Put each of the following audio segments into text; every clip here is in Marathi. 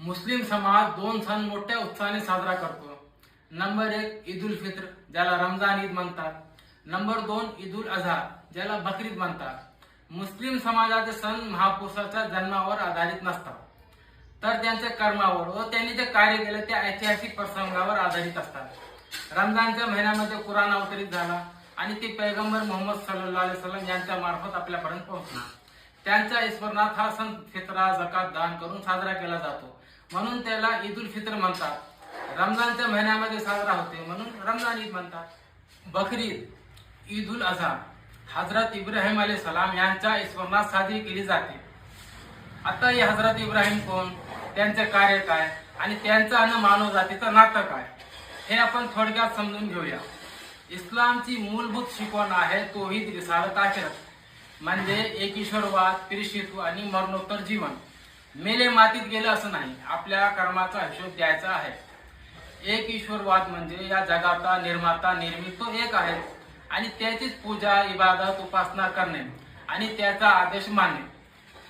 मुस्लिम समाज दोन सण मोठ्या उत्साहाने साजरा करतो. नंबर 1 ईद उल फित्र, ज्याला रमजान ईद म्हणतात. नंबर 2 ईद उल अझा, ज्याला बकरीद म्हणतात. मुस्लिम समाजाचे सण महापुरुषाच्या जन्मावर आधारित नसतात, तर त्यांच्या कर्मावर व त्यांनी जे कार्य केले त्या ऐतिहासिक प्रसंगावर आधारित असतात. रमजानच्या महिन्यामध्ये कुराण अवतरित झाला आणि ते पैगंबर मोहम्मद सल्लल्लाहु अलैहि वसल्लम यांच्या मार्फत आपल्यापर्यंत पोहोचला. त्यांच्या स्मरणार्थ हा सण फित्रा जकात दान करून साजरा केला जातो, म्हणून त्याला ईद उल फित्र म्हणतात. रमजानच्या महिन्यामध्ये साजरा होते म्हणून रमजान ईद म्हणतात. बकरीद, ईद उल अझा हजरत इब्राहिम अलैहिस्सलाम यांच्या स्मरणात साजरी केली जाते. आता हे हजरत इब्राहिम कोण, त्यांचे कार्य काय आणि त्यांचं आणि मानव जातीचं नातं काय हे आपण थोडक्यात समजून घेऊया. इस्लामची मूलभूत शिकवण आहे तौहीद, रिसालत, आखिरत, म्हणजे एक ईश्वरवाद, त्रिशित्व आणि मरणोत्तर जीवन. मेले मातीत गेलं असं नाही, आपल्या कर्माचा हिशोब द्यायचा आहे. एक ईश्वरवाद म्हणजे या जगाचा निर्माता निर्मित तो एक आहे आणि त्याचीच पूजा, इबादत, उपासना करणे आणि त्याचा आदेश मानणे.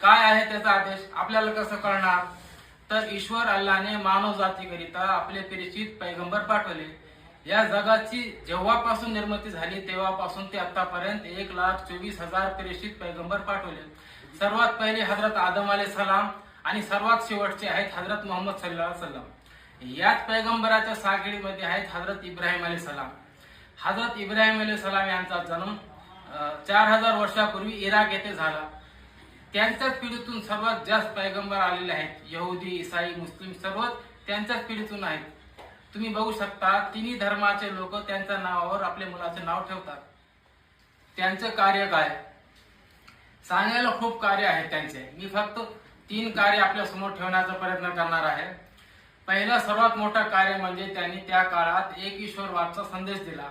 काय आहे त्याचा आदेश आपल्याला कसं कळणार, तर ईश्वर अल्लाने मानव जातीकरिता आपले परिचित पैगंबर पाठवले. या जगाची जेव्हापासून निर्मिती झाली तेव्हापासून ते आतापर्यंत 1,24,000 परिचित पैगंबर पाठवले. सर्वात पहिले हजरत आदम अलैहिस्सलाम आणि सर्वात शेवटचे आहेत हजरत मोहम्मद सल्लल्लाहु अलैहि वसल्लम. याच पैगंबराच्या साखळीमध्ये आहेत हजरत इब्राहिम अलैहिस्सलाम. हजरत इब्राहिम अलैहिस्सलाम यांचा जन्म 4000 वर्षापूर्वी इराक येथे झाला. त्यांच्याच पिढीतून सर्वात जास्त पैगंबर आलेले आहेत. यहुदी, ईसाई, मुस्लिम सर्व त्यांच्याच पिढीतून आहेत. तुम्ही बघू शकता तिन्ही धर्माचे लोक त्यांच्या नावावर आपल्या मुलाचे नाव ठेवतात. त्यांचे कार्य काय सांगायला खूप कार्य आहे त्यांचे. मी फक्त 3 कार्य आपल्या समोर ठेवण्याचा प्रयत्न करणार आहे. पहिला सर्वात मोठा कार्य म्हणजे त्यांनी त्या काळात एक ईश्वरवादचा संदेश दिला.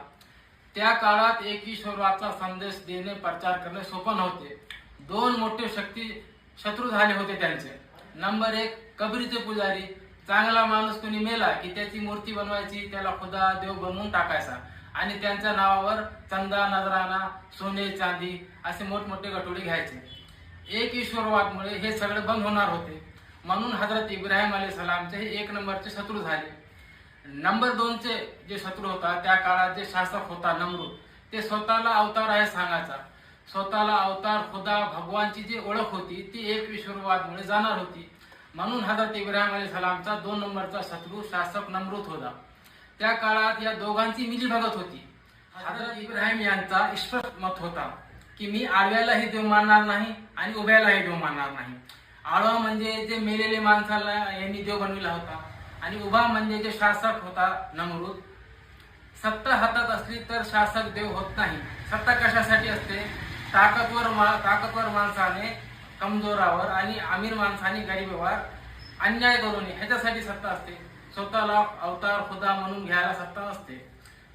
त्या काळात एक ईश्वरवादचा संदेश देणे, प्रचार करणे सोपं नव्हते. 2 मोठे शत्रू झाले होते त्यांचे. नंबर 1 कबरीचे पुजारी. चांगला माणूस कोणी मेला की त्याची मूर्ती बनवायची, त्याला खुदा देव बनवून टाकायचा आणि त्यांच्या नावावर चंदा, नजराना, सोने, चांदी असे मोठमोठे गठोडे घ्यायचे. एक ईश्वरवादमुळे हे सगळे बंद होणार होते, म्हणून हजरत इब्राहिम अलैहिस्सलामचे हे 1 नंबरचे शत्रू झाले. नंबर 2चे जे शत्रू होता त्या काळात जे शासक होता नमरूद, ते स्वतःला अवतार आहे सांगायचा. स्वतःला अवतार, खुदा, भगवानची जी ओळख होती ती एक ईश्वरवादमुळे जाणार होती, म्हणून हजरत इब्राहिम अलैहिस्सलामचा 2 नंबरचा शत्रू शासक नमरूद होता. त्या काळात या दोघांची मिलीभगत होती. हजरत इब्राहिम यांचा स्पष्ट मत होता की मी आडव्यालाही देव मानणार नाही आणि उभ्यालाही देव मानणार नाही. आडवा म्हणजे जे मेलेले माणसाला यांनी देव बनविला होता आणि उभा म्हणजे जे शासक होता नमरूद. सत्ता हातात असली तर शासक देव होत नाही. सत्ता कशासाठी असते, ताकदवर माणसाने कमजोरावर आणि अमीर माणसाने गरिबावर अन्याय करू नये ह्याच्यासाठी सत्ता असते. स्वतःला अवतार, खुदा म्हणून घ्यायला सत्ता नसते.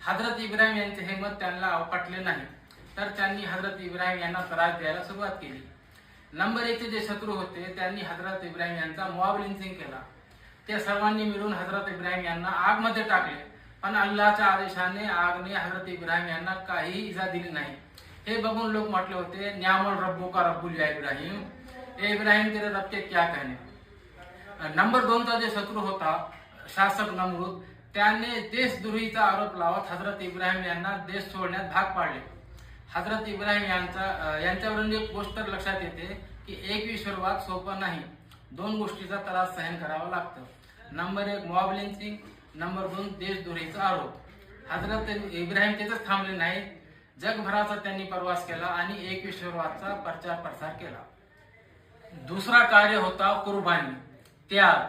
हजरत इब्राहिम यांचे हे मत त्यांना पटले नाही, तर त्यांनी हजरत इब्राहिम यांना त्रास द्यायला सुरुवात केली. नंबर 1चे जे शत्रू होते त्यांनी हजरत इब्राहिम यांचा मॉब लिंचिंग केला. ते सर्वांनी मिळून हजरत इब्राहिम यांना आगमध्ये टाकले, पण अल्लाहच्या आदेशाने आगने हजरत इब्राहिम यांना काही इजा दिली नाही. हे बघून लोक म्हटले होते, न्यामल रब्बो का रब्बुल या इब्राहिम, ए इब्राहिम तेरे रब के क्या कहने. नंबर 2चा जे शत्रू होता शासक नमरूद, त्याने देशद्रोहीचा आरोप लावत हजरत इब्राहिम यांना देश सोडण्यात भाग पाडले. हजरत इब्राहिम यांच्यावरून एक गोष्ट लक्षात येते की एक ईश्वरवाद सोपं नाही. 2 गोष्टीचा त्रास सहन करावा लागतो. नंबर 1 मॉब लिंचिंग, नंबर 2 देशद्रोहीचा आरोप. हजरत इब्राहिम तिथेच थांबले नाही, जगभराचा त्यांनी प्रवास केला आणि एक ईश्वरवादचा प्रचार प्रसार केला. दुसरा कार्य होता कुर्बानी, त्याग.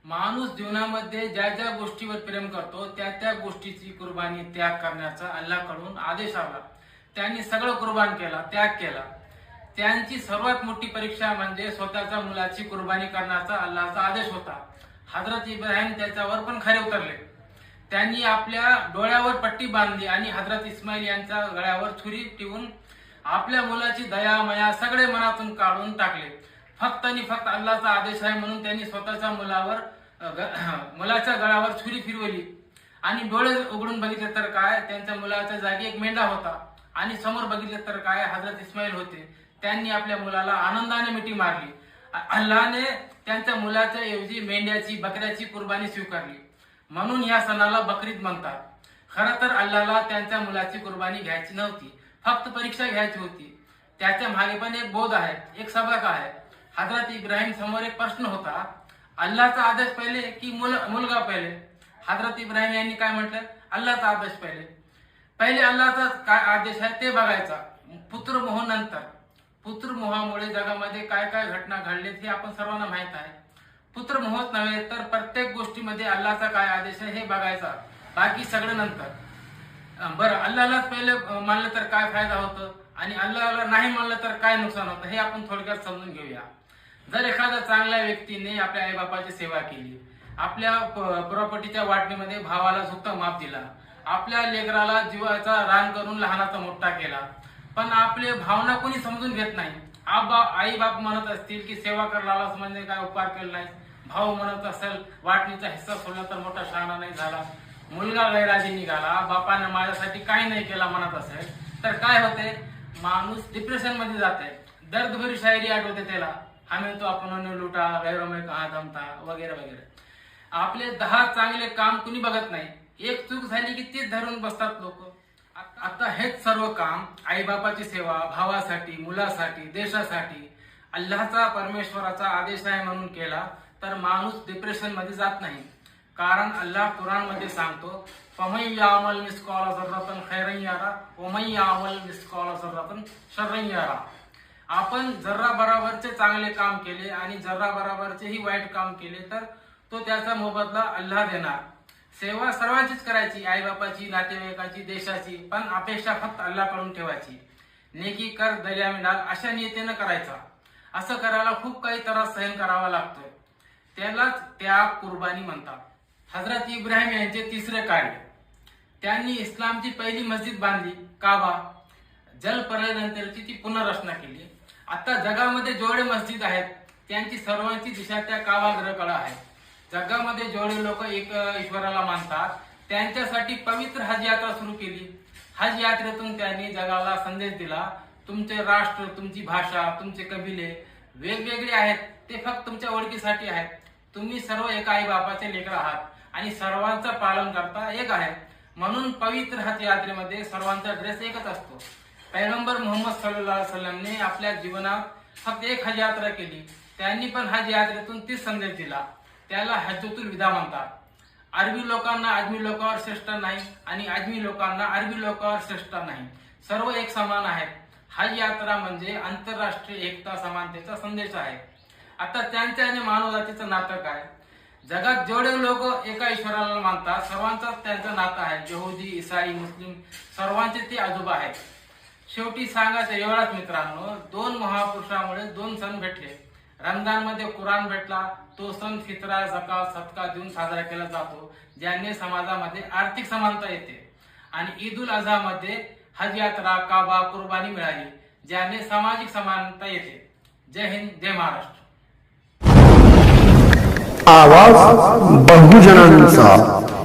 माणूस जीवनामध्ये ज्या ज्या गोष्टीवर प्रेम करतो त्या त्या गोष्टीची कुर्बानी, त्याग करण्याचा अल्लाहकडून आदेश आला. त्यांनी सगळं कुर्बान केला, त्याग केला. त्यांची सर्वात मोठी परीक्षा म्हणजे स्वतःच्या मुलाची कुर्बानी करण्याचा अल्लाहचा आदेश होता. हजरत इब्राहिम त्याच्यावर पण खरे उतरले. त्यांनी आपल्या डोळ्यावर पट्टी बांधली आणि हजरत इस्माईल यांच्या गळ्यावर छुरी ठेवून आपल्या मुलाची दया, माया सगळे मनातून काढून टाकले. फक्त आणि फक्त अल्लाहचा आदेश आहे म्हणून त्यांनी स्वतःच्या मुलाच्या गळ्यावर छुरी फिरवली आणि डोळे उघडून बघितले तर काय, त्यांच्या मुलाच्या जागी एक मेंढा होता आणि समोर बघितले तर काय, हजरत इस्माईल होते. त्यांनी आपल्या मुलाला आनंदाने मिठी मारली. अल्लाहने त्यांच्या मुलाच्या ऐवजी मेंढ्याची बकऱ्याची कुर्बानी स्वीकारली, म्हणून या सणाला बकरीद म्हणतात. खरं तर अल्लाहला त्यांच्या मुलाची कुर्बानी घ्यायची नव्हती, फक्त परीक्षा घ्यायची होती. त्याच्या मागे पण एक बोध आहे, एक सबक आहे. हजरत इब्राहिम समोर एक प्रश्न होता, अल्लाहचा आदेश पहिले की मुलगा पहिले. हजरत इब्राहिम यांनी काय म्हटलं, अल्लाहचा आदेश पहिले अल्लाहचा काय आदेश आहे ते बघायचा, पुत्रमोह नंतर. पुत्रमोहामुळे जगामध्ये काय काय घटना घडलेत हे आपण सर्वांना माहित आहे. पुत्रमोहच नव्हे तर प्रत्येक गोष्टीमध्ये अल्लाहचा काय आदेश आहे हे बघायचा, बाकी सगळं नंतर. बरं, अल्लाहलाच पहिले मानलं तर काय फायदा होतो आणि अल्लाहला नाही मानलं तर काय नुकसान होतं हे आपण थोडक्यात समजून घेऊया. जर एखाद्या चांगल्या व्यक्तीने आपल्या आईबापाची सेवा केली, आपल्या प्रॉपर्टीच्या वाटणीमध्ये भावाला झुकता माप दिला, आपल्या लेकराला जीवाचा रान करून लहानाचा मोठा केला, पण आपले भावना कोणी समजून घेत नाही. आई बाप म्हणत असतील की सेवा करायला म्हणजे काय उपकार केला नाही, भाऊ म्हणत असेल वाटणीचा हिस्सा सोडला तर मोठा शहाणा नाही झाला, मुलगा गैराजी निघाला, बापाने माझ्यासाठी काही नाही केला म्हणत असेल तर काय होते, माणूस डिप्रेशन मध्ये जाते. दर्दभरी शायरी आठवते त्याला, हमें तो अपनों लुटा गैरों में कहां दमता वगैरे वगैरे. आपले 10 चांगले काम कुणी बघत नाही, एक चूक झाली की तीच धरून बसतात लोक. आता हेच सर्व काम, आईबापाची सेवा, भावासाठी, मुलासाठी, देशासाठी अल्लाहचा परमेश्वराचा आदेश आहे म्हणून केला तर माणूस डिप्रेशन मध्ये जात नाही. कारण अल्लाह कुरान मध्ये सांगतो, फमन यामल मिस्काल जर्रतन खैरन यारा वमन यामल मिस्काल जर्रतन शर्रन यारा. आपण जर्रा बराबरचे चांगले काम केले आणि जर्रा बराबरचेही वाईट काम केले तर तो त्याचा मोबदला अल्लाह देणार. सेवा सर्वांचीच करायची, आईबापाची, नातेवाईकाची, देशाची, पण अपेक्षा फक्त अल्लाहकडून ठेवायची. नेकी कर दर्या में डाल अशा नियतीनं करायचा. असं करायला खूप काही त्रास सहन करावा लागतोय, त्यालाच त्याग कुर्बानी म्हणतात. हजरत इब्राहिम यांचे तिसरे कार्य, त्यांनी इस्लामची पहिली मस्जिद बांधली, काबा. जलप्रलयानंतरची ती पुनर्रचना केली. आता जगामध्ये जेवढे मस्जिद आहेत त्यांची सर्वांची दिशा त्या काबागृहाकडे आहे. जगामध्ये जेवढे लोक एक ईश्वराला मानतात त्यांच्यासाठी पवित्र हज यात्रा सुरू केली. हज यात्रेतून त्यांनी जगाला संदेश दिला, तुमचे राष्ट्र, तुमची भाषा, तुमचे कबिले वेगवेगळे आहेत, ते फक्त तुमच्या ओळखीसाठी आहेत. तुम्ही सर्व एका आई बापाचे लेकर आहात आणि सर्वांचं पालन करता एक आहे. म्हणून पवित्र हज यात्रेमध्ये सर्वांचा ड्रेस एकच असतो. पैगंबर मोहम्मद सल्लल्लाहु अलैहि वसल्लमने आपल्या जीवनात फक्त एक हज यात्रा केली, त्यांनी पण हज यात्रेतून तीच संदेश दिला. त्याला हज्जतुल विदा म्हणतात. अरबी लोकांना आजमी लोकांवर श्रेष्ठ नाही आणि आजमी लोकांना अरबी लोकांवर श्रेष्ठ नाही, सर्व एक समान आहेत. हज यात्रा म्हणजे आंतरराष्ट्रीय एकता, समानतेचा संदेश आहे. आता त्यांच्या आणि मानवजातीचं नातं काय? जगात जेवढे लोक एका ईश्वराला मानतात सर्वांचाच त्यांचं नातं आहे. यहुदी, ईसाई, मुस्लिम सर्वांचे ते आजोबा आहेत. शेवटी सांगायचं एवढाच मित्रांनो, 2 महापुरुषामुळे 2 सण भेटले. रमजान मध्ये कुराण भेटला, तो सण फित्रा, झकात, सदका देऊन साजरा केला जातो, ज्याने समाजामध्ये आर्थिक समानता येते. आणि ईद उल अझा मध्ये हज यात्रा, काबा, कुर्बानी मिळाली, ज्याने सामाजिक समानता येते. जय हिंद, जय महाराष्ट्र. आवाज बहुजनांचा.